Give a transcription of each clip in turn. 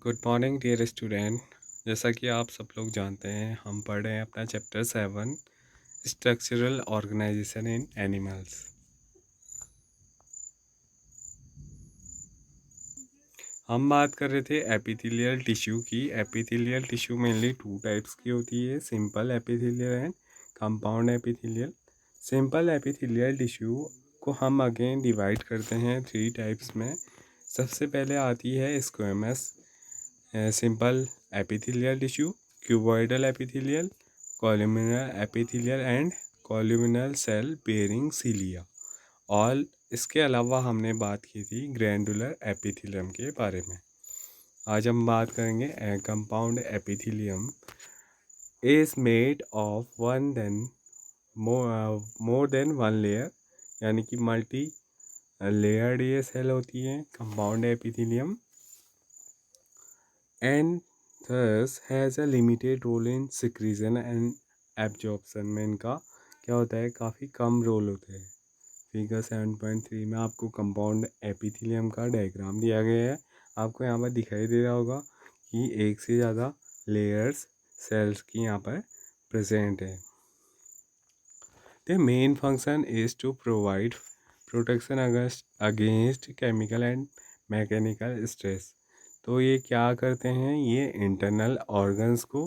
Good morning dear student. जैसा कि आप सब लोग जानते हैं, हम पढ़ रहे हैं अपना चैप्टर 7 स्ट्रक्चरल ऑर्गेनाइजेशन इन एनिमल्स। हम बात कर रहे थे एपिथेलियल टिश्यू की। Epithelial tissue mainly two types की होती है, simple epithelial and compound epithelial. Simple epithelial tissue को हम अगेन डिवाइड करते हैं थ्री टाइप्स में। सबसे पहले आती है squamous simple epithelial tissue, cuboidal epithelial, columnar epithelial and columnar cell bearing cilia. और इसके अलावा हमने बात की थी ग्रैंडुलर एपिथेलियम के बारे में। आज हम बात करेंगे compound epithelium is made of one then more than one layer, यानी कि मल्टी लेयर्ड ये सेल होती है compound epithelium, and thus has a limited role in secretion and absorption। में इनका क्या होता है, काफ़ी कम रोल होते हैं। फिगर 7.3 में आपको कंपाउंड एपिथेलियम का डायग्राम दिया गया है। आपको यहाँ पर दिखाई दे रहा होगा कि एक से ज़्यादा लेयर्स सेल्स की यहाँ पर प्रेजेंट है। The main function is to provide protection against chemical and mechanical stress. तो ये क्या करते हैं, ये इंटरनल ऑर्गन्स को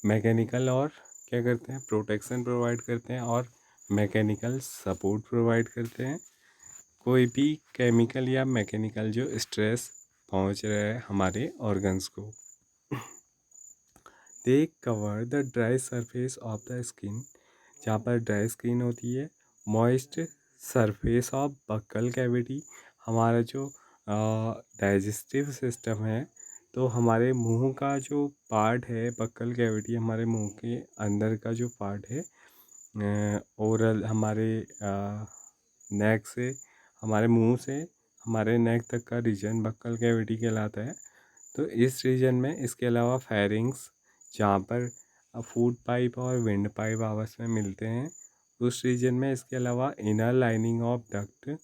मैकेनिकल और क्या करते हैं, प्रोटेक्शन प्रोवाइड करते हैं और मैकेनिकल सपोर्ट प्रोवाइड करते हैं। कोई भी केमिकल या मैकेनिकल जो स्ट्रेस पहुंच रहा है हमारे ऑर्गन्स को। They cover the dry surface of the skin, जहाँ पर ड्राई स्किन होती है। Moist surface of buccal cavity, हमारा जो डाइजेस्टिव सिस्टम है, तो हमारे मुंह का जो पार्ट है, बक्कल कैविटी हमारे मुंह के अंदर का जो पार्ट है, ओरल हमारे नेक से, हमारे मुंह से हमारे नेक तक का रीजन बक्कल कैविटी कहलाता है। तो इस रीजन में इसके अलावा फेरिंग्स, जहाँ पर फूड पाइप और विंड पाइप आपस में मिलते हैं, उस रीजन में इसके अलावा inner lining of duct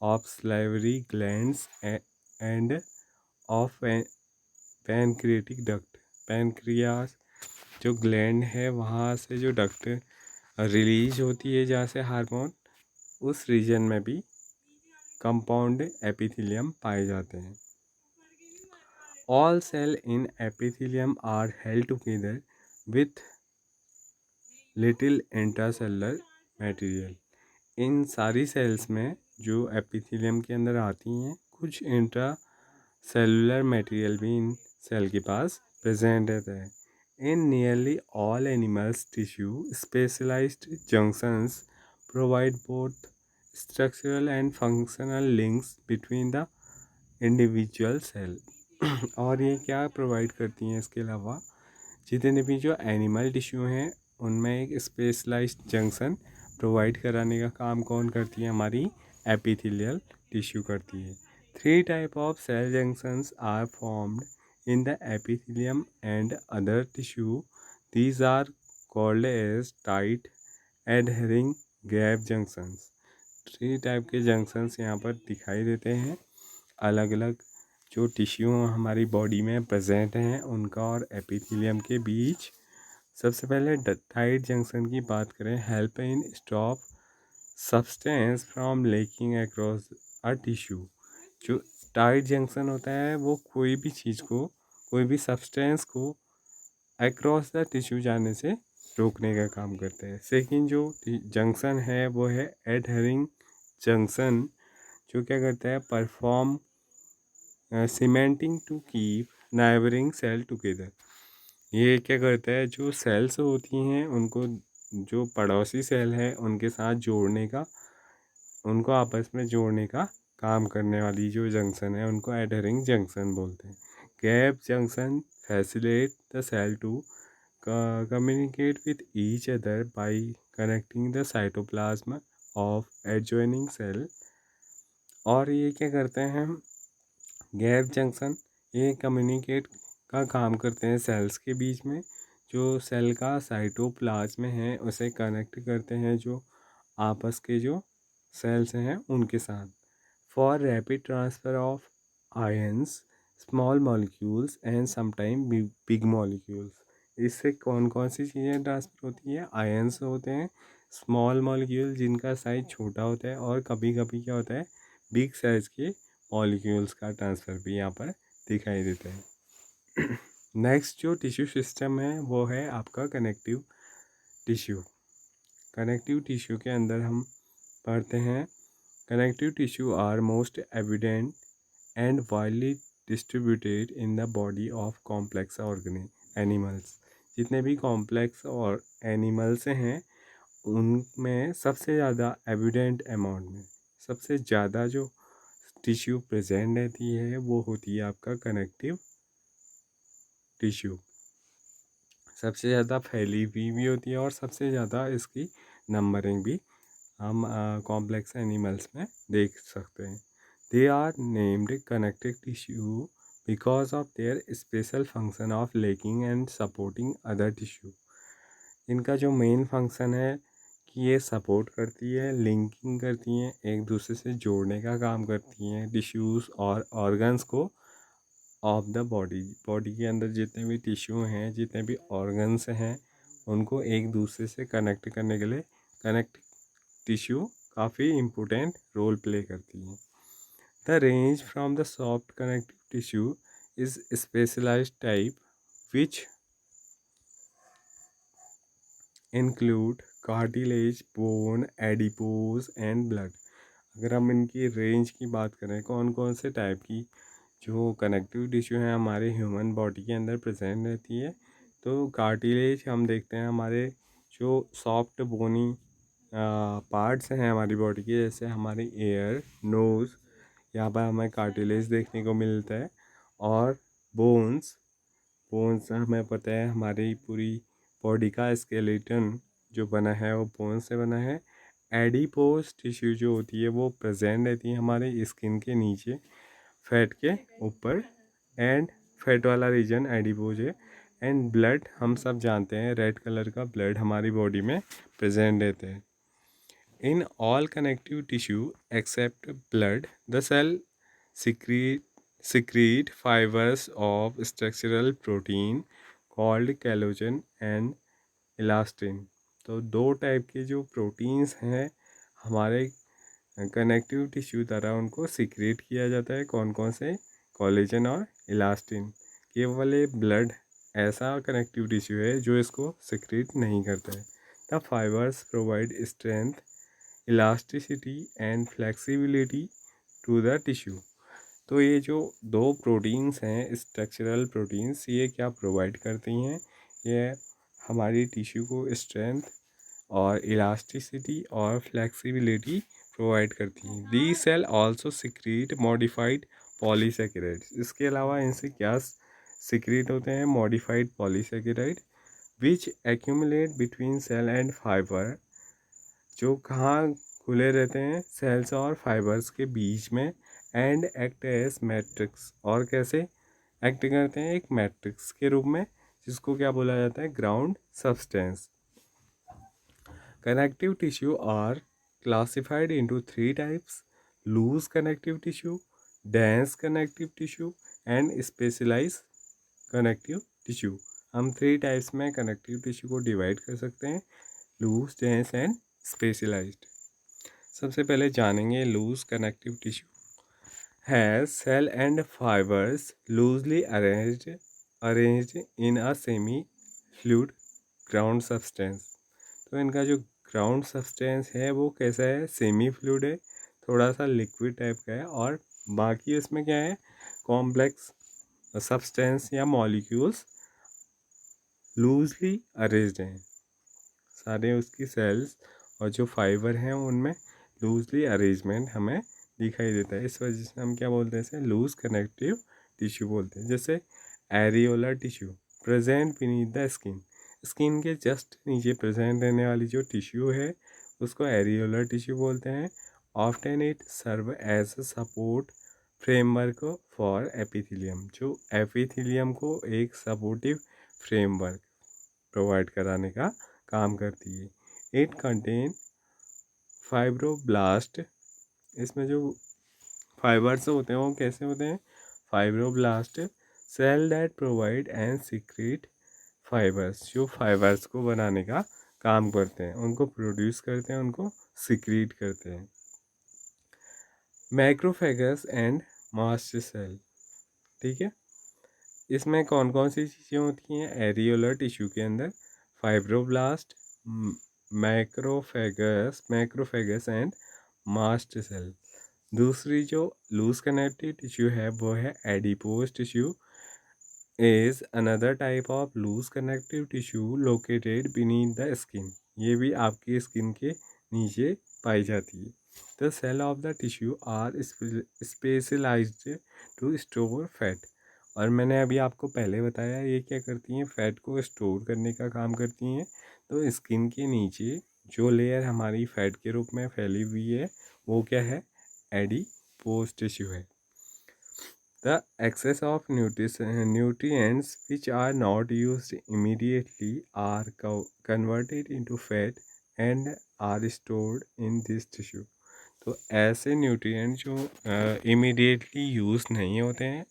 of salivary glands end of pancreatic duct. Pancreas जो ग्लैंड है, वहाँ से जो डक्ट रिलीज होती है जहाँ से हार्मोन, उस रीजन में भी कंपाउंड एपिथेलियम पाए जाते हैं। All cell in epithelium are held together with little intracellular material। इन सारी सेल्स में जो एपिथेलियम के अंदर आती हैं, कुछ इंट्रा सेलुलर मटेरियल भी इन सेल के पास प्रेजेंट रहता है। In nearly all animals tissue specialized junctions provide both structural and functional links between the individual cell. और ये क्या प्रोवाइड करती हैं, इसके अलावा जितने भी जो एनिमल टिश्यू हैं उनमें एक स्पेशलाइज्ड जंक्शन प्रोवाइड कराने का काम कौन करती है, हमारी एपिथेलियल टिश्यू करती है। Three type of cell junctions are formed in the epithelium and other tissue. These are called as tight adhering gap junctions. Three type के जंक्शंस यहाँ पर दिखाई देते हैं। अलग अलग जो टिश्यू हमारी बॉडी में प्रेजेंट हैं उनका और एपिथेलियम के बीच। सबसे पहले टाइट जंक्शन की बात करें, help in stop substance from leaking across a tissue. जो टाइट जंक्शन होता है वो कोई भी चीज़ को, कोई भी सब्सटेंस को अक्रॉस द टिश्यू जाने से रोकने का काम करते हैं। सेकेंड जो जंक्शन है वो है एडहेरिंग जंक्शन, जो क्या करता है, perform cementing to keep neighbouring cell together. ये क्या करता है, जो सेल्स होती हैं उनको, जो पड़ोसी सेल है उनके साथ जोड़ने का, उनको आपस में जोड़ने का काम करने वाली जो जंक्शन है उनको एडहरिंग जंक्शन बोलते हैं। Gap junction facilitate the cell to communicate with each other by connecting the cytoplasm of adjoining cell. और ये क्या करते हैं, गैप जंक्शन ये कम्युनिकेट का काम करते हैं सेल्स के बीच में। जो सेल का साइटोप्लाज्म है उसे कनेक्ट करते हैं जो आपस के जो सेल्स हैं उनके साथ। For rapid transfer of ions small molecules and sometime big molecules. इससे कौन कौन सी चीज़ें ट्रांसफ़र होती है? आयंस होते हैं, स्मॉल मॉलिक्यूल जिनका साइज छोटा होता है, और कभी कभी क्या होता है, बिग साइज के मॉलिक्यूल्स का ट्रांसफ़र भी यहाँ पर दिखाई देता है। नेक्स्ट जो टिश्यू सिस्टम है वो है आपका कनेक्टिव टिश्यू। कनेक्टिव टिश्यू के अंदर हम पढ़ते हैं, connective tissue are most evident and widely distributed in the body of complex animals. जितने भी कॉम्प्लेक्स और एनिमल्स हैं उनमें सबसे ज़्यादा एविडेंट अमाउंट में सबसे ज़्यादा जो टिश्यू प्रेजेंट रहती है वो होती है आपका कनेक्टिव टिश्यू। सबसे ज़्यादा फैली हुई भी होती है और सबसे ज़्यादा इसकी नंबरिंग भी हम कॉम्प्लेक्स एनिमल्स में देख सकते हैं। They are named connective tissue because of their special function of linking and supporting other tissue. इनका जो मेन फंक्शन है कि ये सपोर्ट करती है, लिंकिंग करती हैं, एक दूसरे से जोड़ने का काम करती हैं टिश्यूज़ और ऑर्गन्स को ऑफ द बॉडी। बॉडी के अंदर जितने भी टिश्यू हैं, जितने भी ऑर्गन्स हैं, उनको एक दूसरे से कनेक्ट करने के लिए कनेक्ट टिश्यू काफ़ी इम्पोर्टेंट रोल प्ले करती हैं। The range from the soft connective tissue is specialized type which include cartilage, bone, adipose and blood. अगर हम इनकी रेंज की बात करें, कौन कौन से टाइप की जो कनेक्टिव टिश्यू है हमारे ह्यूमन बॉडी के अंदर प्रेजेंट रहती है, तो कार्टिलेज हम देखते हैं हमारे जो सॉफ्ट बोनी पार्ट्स हैं हमारी बॉडी के, जैसे हमारी एयर, नोज़, यहाँ पर हमें कार्टिलेज देखने को मिलता है। और बोन्स, बोन्स हमें पता है हमारी पूरी बॉडी का स्केलेटन जो बना है वो बोन से बना है। एडिपोज टिश्यू जो होती है वो प्रेजेंट रहती है हमारे स्किन के नीचे, फैट के ऊपर, एंड फैट वाला रीजन एडिपोज है। एंड ब्लड हम सब जानते हैं, रेड कलर का ब्लड हमारी बॉडी में प्रेजेंट रहते हैं। In all connective tissue except blood the cell secrete fibers of structural protein called collagen and elastin। तो दो टाइप के जो प्रोटीन्स हैं हमारे कनेक्टिव टिश्यू द्वारा उनको सिक्रेट किया जाता है। कौन कौन से? कोलेजन और इलास्टिन। केवल ये ब्लड ऐसा कनेक्टिव टिश्यू है जो इसको सिक्रेट नहीं करता है। The fibres provide strength, elasticity and flexibility to the tissue. तो ये जो दो प्रोटीन्स हैं, स्ट्रक्चरल प्रोटीन्स, ये क्या प्रोवाइड करती हैं? ये हमारी टिश्यू को स्ट्रेंथ और इलास्टिसिटी और फ्लेक्सिबिलिटी प्रोवाइड करती हैं। The cell also secrete modified polysaccharides. इसके अलावा इनसे क्या सिक्रीट होते हैं? Modified polysaccharide which accumulate between cell and fibre, जो कहाँ खुले रहते हैं? सेल्स और फाइबर्स के बीच में। एंड एक्ट एज मैट्रिक्स, और कैसे एक्ट करते हैं? एक मैट्रिक्स के रूप में, जिसको क्या बोला जाता है? Ground substance. Connective tissue are classified into three types: loose connective tissue, dense connective tissue and specialize connective tissue. हम थ्री टाइप्स में कनेक्टिव टिश्यू को डिवाइड कर सकते हैं: लूज, डेंस एंड स्पेशलाइज्ड। सबसे पहले जानेंगे loose connective tissue. Has cell and fibres loosely arranged in a semi fluid ground substance. तो इनका जो ग्राउंड सब्सटेंस है वो कैसा है? सेमी फ्लूइड है, थोड़ा सा लिक्विड टाइप का है, और बाकी उसमें क्या है? कॉम्प्लेक्स सब्सटेंस या मॉलिक्यूल्स लूजली अरेंज्ड हैं। सारे उसकी सेल्स और जो फाइबर हैं उनमें लूजली अरेंजमेंट हमें दिखाई देता है। इस वजह से हम क्या बोलते हैं? इसे लूज कनेक्टिव टिश्यू बोलते हैं। जैसे areolar tissue present beneath the skin, skin के जस्ट नीचे प्रेजेंट रहने वाली जो टिश्यू है उसको एरियोलर टिश्यू बोलते हैं। Often it serve as a support framework for epithelium, जो एपिथेलियम को एक सपोर्टिव फ्रेमवर्क प्रोवाइड कराने का काम करती है। इट कंटेन फाइब्रोब्लास्ट, इसमें जो फाइबर्स होते हैं वो कैसे होते हैं? Fibroblast cell that provide and secrete fibres, जो फाइबर्स को बनाने का काम करते हैं, उनको प्रोड्यूस करते हैं, उनको सीक्रेट करते हैं। मैक्रोफेगस एंड मास्ट सेल, ठीक है। इसमें कौन कौन सी चीज़ें होती हैं एरियोलर टिश्यू के अंदर? Fibroblast, macrophages and mast cell. दूसरी जो लूज कनेक्टिव टिश्यू है वो है adipose tissue, is another type of loose connective tissue located beneath the skin. ये भी आपकी स्किन के नीचे पाई जाती है। The cell of the tissue are specialised to store fat. और मैंने अभी आपको पहले बताया ये क्या करती हैं, फैट को स्टोर करने का काम करती हैं। तो स्किन के नीचे जो लेयर हमारी फैट के रूप में फैली हुई है वो क्या है? एडिपोज टिश्यू है। The excess of nutrients which are not used immediately are converted into fat and are stored in this tissue. तो ऐसे न्यूट्रिएंट जो इमीडिएटली यूज़ नहीं होते हैं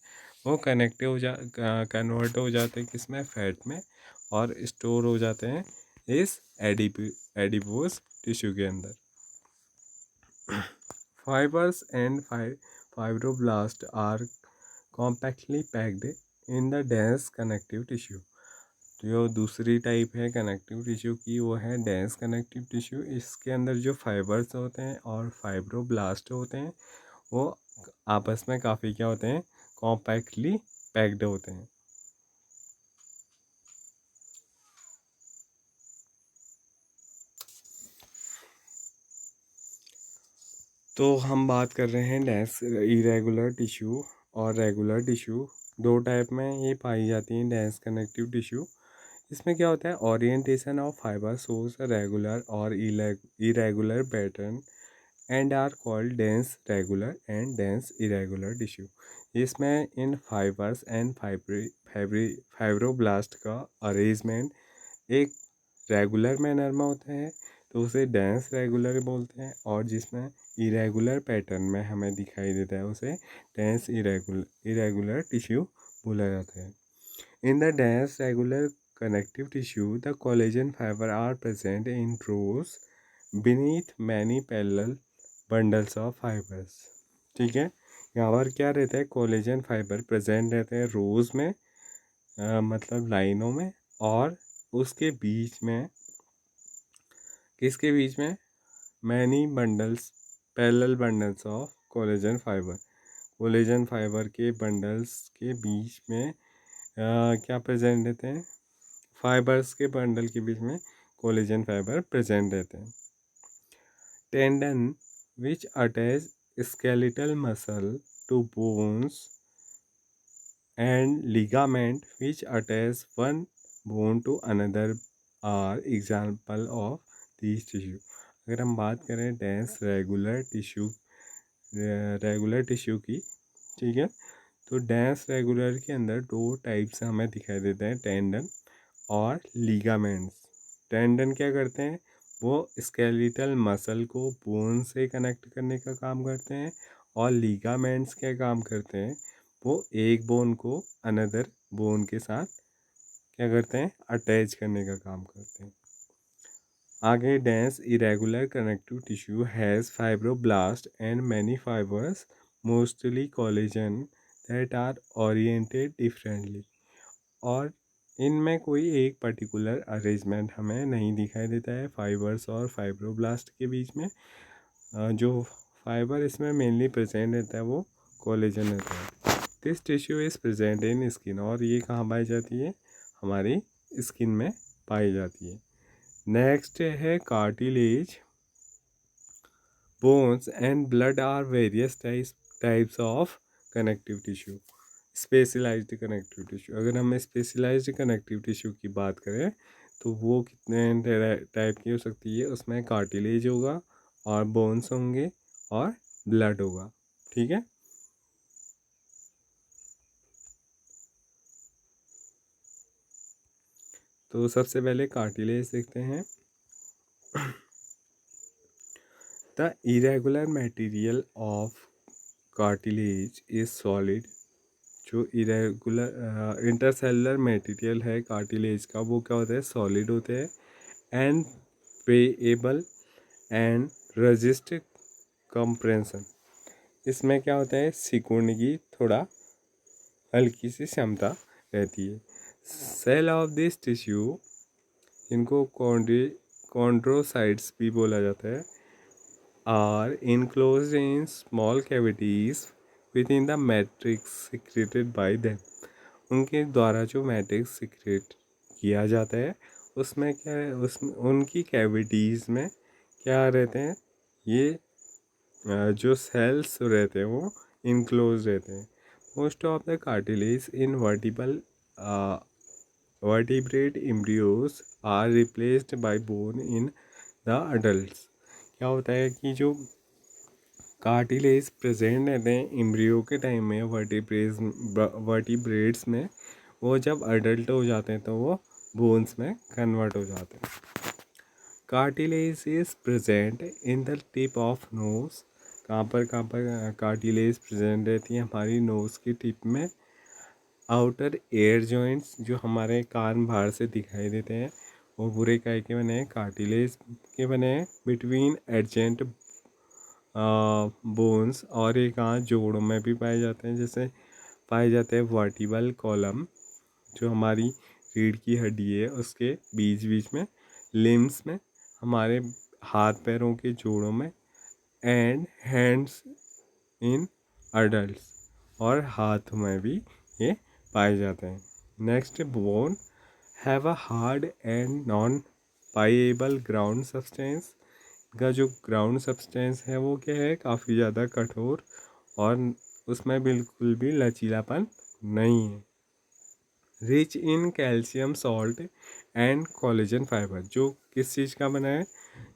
वो कन्वर्ट हो जाते हैं किस में? फैट में, और स्टोर हो जाते हैं इस एडिपोज टिश्यू के अंदर। Fibers and fibroblasts are compactly packed in the dense connective tissue। जो दूसरी टाइप है कनेक्टिव टिश्यू की वो है डेंस कनेक्टिव टिश्यू। इसके अंदर जो फाइबर्स होते हैं और फाइब्रोब्लास्ट होते हैं वो आपस में काफ़ी क्या होते हैं? कॉम्पैक्टली पैक्ड होते हैं। तो हम बात कर रहे हैं डेंस इरेगुलर टिश्यू और रेगुलर टिश्यू। दो टाइप में ये पाई जाती हैं डेंस कनेक्टिव टिश्यू। इसमें क्या होता है? Orientation of fibre shows regular और irregular pattern and are called dense regular and dense irregular tissue. इसमें इन फाइबर्स एंड फाइब्रोब्लास्ट का अरेंजमेंट एक रेगुलर मैनर में होता है तो उसे डेंस रेगुलर बोलते हैं, और जिसमें इरेगुलर पैटर्न में हमें दिखाई देता है उसे डेंस इरेगुलर टिश्यू बोला जाता है। In the dense regular connective tissue, the collagen fiber are present in rows beneath many parallel bundles of fibers। ठीक है, यहाँ पर क्या रहता है? कोलेजन फाइबर प्रेजेंट रहते हैं रोज में, मतलब लाइनों में, और उसके बीच में, किसके बीच में? Many bundles, parallel bundles of collagen fibre. Collagen fibre के बंडल्स के बीच में क्या प्रेजेंट रहते हैं? फाइबर्स के बंडल के बीच में कोलेजन फाइबर प्रेजेंट रहते हैं। Tendon which attach skeletal muscle to bones and ligament which attach one bone to another are example of this tissue. अगर हम बात करें डेंस रेगुलर टिश्यू की, ठीक है, तो डेंस रेगुलर के अंदर दो टाइप्स हमें दिखाई देते हैं, टेंडन और लीगामेंट्स। टेंडन क्या करते हैं? वो स्केलेटल मसल को बोन से कनेक्ट करने का काम करते हैं, और लीगामेंट्स क्या काम करते हैं? वो एक बोन को अनदर बोन के साथ क्या करते हैं? अटैच करने का काम करते हैं। आगे, dense irregular connective tissue has fibroblast and many fibres mostly collagen that are oriented differently. और इनमें कोई एक पर्टिकुलर अरेंजमेंट हमें नहीं दिखाई देता है फाइबर्स और फाइब्रोब्लास्ट के बीच में। जो फाइबर इसमें मेनली प्रेजेंट रहता है वो कोलेजन रहता है। This tissue is present in skin, और ये कहाँ पाई जाती है? हमारी स्किन में पाई जाती है। नेक्स्ट है cartilage, bones and blood are various types of connective tissue. Specialised connective tissue, अगर हम स्पेशलाइज्ड कनेक्टिव टिश्यू की बात करें तो वो कितने टाइप की हो सकती है? उसमें कार्टिलेज होगा, और बोन्स होंगे, और ब्लड होगा। ठीक है, तो सबसे पहले कार्टिलेज देखते हैं। The irregular material of cartilage is solid जो इरेगुलर इंटरसेलुलर मटेरियल है कार्टिलेज का वो क्या होता है, सॉलिड होते हैं and payable and resist compression. इसमें क्या होता है, सिकुड़ने की थोड़ा हल्की सी क्षमता रहती है। सेल ऑफ दिस टिश्यू, इनको कॉन्ड्रोसाइट्स भी बोला जाता है, are enclosed in small cavities within the matrix secreted by them. उनके द्वारा जो मैट्रिक्स सिक्रेट किया जाता है उसमें क्या है, उसमें उनकी कैविटीज़ में क्या रहते हैं, ये जो सेल्स रहते हैं वो इनक्लोज रहते हैं। Most of the cartilage in vertebrate embryos are replaced by bone in the adults. क्या होता है कि जो कार्टिलेज प्रेजेंट रहते हैं एम्ब्रियो के टाइम में वर्टिब्रेट्स में, वो जब अडल्ट हो जाते हैं तो वो बोन्स में कन्वर्ट हो जाते हैं। Cartilage is present in the tip of nose. कहाँ पर कार्टिलेज प्रेजेंट रहती है, हमारी नोज की टिप में। आउटर एयर जॉइंट्स, जो हमारे कान बाहर से दिखाई देते हैं, वो पूरे काय के बने हैं, कार्टिलेज के बने हैं। बिटवीन एडजेंट बोन्स, और एक आँख जोड़ों में भी पाए जाते हैं, जैसे पाए जाते हैं वर्टिबल कॉलम, जो हमारी रीढ़ की हड्डी है उसके बीच बीच में, लिम्स में, हमारे हाथ पैरों के जोड़ों में, एंड हैंड्स इन अडल्ट्स, और हाथ में भी ये पाए जाते हैं। Next, bone have a hard and non pliable ground substance. का जो ग्राउंड सब्सटेंस है वो क्या है, काफ़ी ज़्यादा कठोर, और उसमें बिल्कुल भी लचीलापन नहीं है। Rich in calcium salt and collagen fibre. जो किस चीज़ का बना है,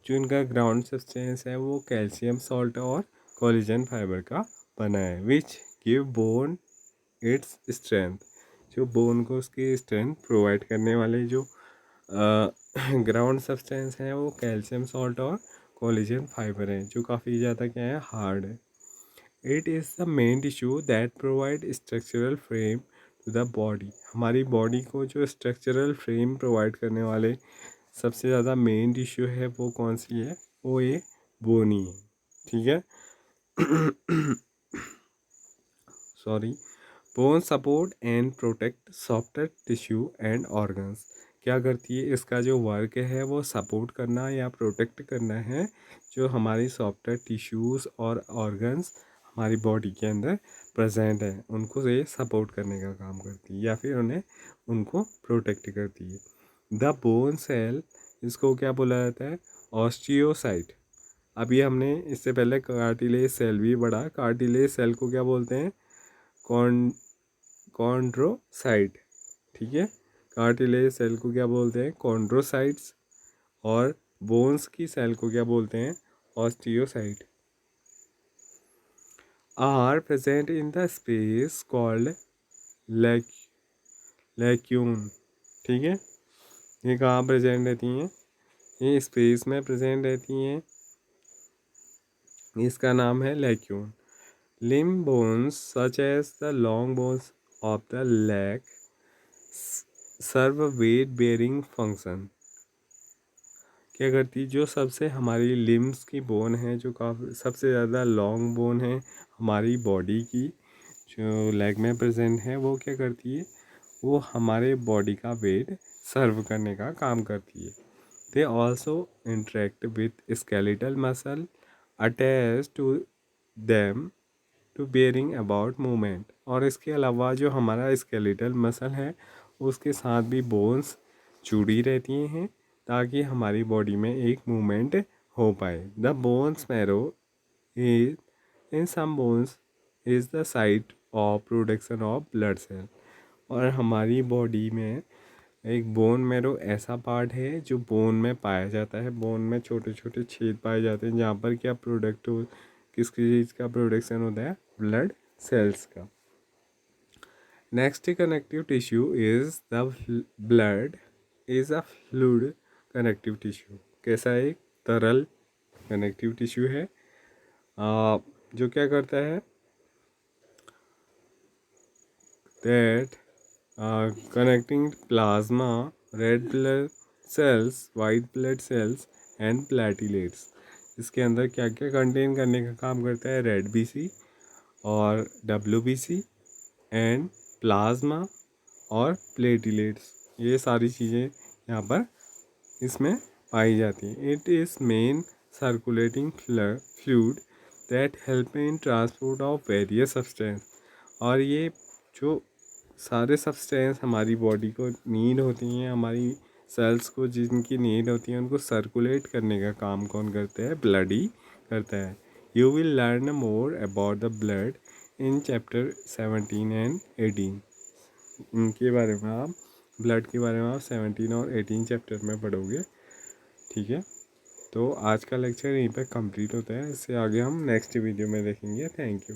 जो इनका ग्राउंड सब्सटेंस है वो कैल्शियम सॉल्ट और कोलेजन फाइबर का बना है। Which give bone its strength. जो बोन को उसकी स्ट्रेंथ प्रोवाइड करने वाले जो ग्राउंड सब्सटेंस है वो कैल्शियम सॉल्ट और कोलेजन फाइबर है, जो काफ़ी ज़्यादा क्या है, हार्ड है। It is the main tissue that provide structural frame to the body. हमारी बॉडी को जो स्ट्रक्चरल फ्रेम प्रोवाइड करने वाले सबसे ज़्यादा मेन टिश्यू है वो कौन सी है, वो ये बोन ही है। ठीक है। Sorry. Bone support and protect softer tissue and organs. क्या करती है, इसका जो वर्क है वो सपोर्ट करना या प्रोटेक्ट करना है, जो हमारी सॉफ्टर टिश्यूज़ और ऑर्गन्स हमारी बॉडी के अंदर प्रेजेंट है उनको ये सपोर्ट करने का काम करती है, या फिर उन्हें उनको प्रोटेक्ट करती है। द बोन सेल, इसको क्या बोला जाता है, ऑस्टियोसाइट। अभी हमने इससे पहले कार्टिलेज सेल भी पढ़ा। कार्टिलेज सेल को क्या बोलते हैं, कॉन्ड्रोसाइट। ठीक है। कार्टिलेज सेल को क्या बोलते हैं, कॉन्ड्रोसाइट्स, और बोन्स की सेल को क्या बोलते हैं, osteocyte. Are present in the space called lacunae. ठीक है। ये कहाँ प्रेजेंट रहती हैं, ये स्पेस में प्रेजेंट रहती हैं, इसका नाम है lacunae. Limb bones such as the long bones of the leg serve weight bearing function. क्या करती, जो सबसे हमारी लिम्स की बोन है, जो काफ़ी सबसे ज़्यादा लॉन्ग बोन है हमारी बॉडी की, जो लेग में प्रेजेंट है, वो क्या करती है, वो हमारे बॉडी का वेट सर्व करने का काम करती है। They also interact with skeletal muscle attach to them to bearing about movement. और इसके अलावा जो हमारा स्केलेटल मसल है उसके साथ भी बोन्स जुड़ी रहती हैं, ताकि हमारी बॉडी में एक मूवमेंट हो पाए। The bones marrow is in some bones is the site of production of blood cell. और हमारी बॉडी में एक बोन मैरो ऐसा पार्ट है जो बोन में पाया जाता है। बोन में छोटे छोटे छेद पाए जाते हैं जहाँ पर क्या प्रोडक्ट हो, किसकी चीज़ का प्रोडक्शन होता है, ब्लड सेल्स का। Next connective tissue is the blood is a fluid connective tissue. कैसा, एक तरल कनेक्टिव टिश्यू है, जो क्या करता है, that connecting plasma, red blood cells, white blood cells and platelets। इसके अंदर क्या क्या कंटेन करने का काम करता है? रेड BC और WBC एंड प्लाज्मा और प्लेटलेट्स, ये सारी चीज़ें यहाँ पर इसमें पाई जाती हैं। It is main circulating fluid that help in transport of various substance. और ये जो सारे सब्सटेंस हमारी बॉडी को नीड होती हैं, हमारी सेल्स को जिनकी नीड होती है, उनको सर्कुलेट करने का काम कौन करता है? ब्लड ही करता है। You will learn more about the blood in chapter 17 and 18। इनके बारे में आप ब्लड के बारे में आप 17 और 18 चैप्टर में पढ़ोगे। ठीक है, तो आज का लेक्चर यहीं पर कंप्लीट होता है। इससे आगे हम नेक्स्ट वीडियो में देखेंगे। Thank you.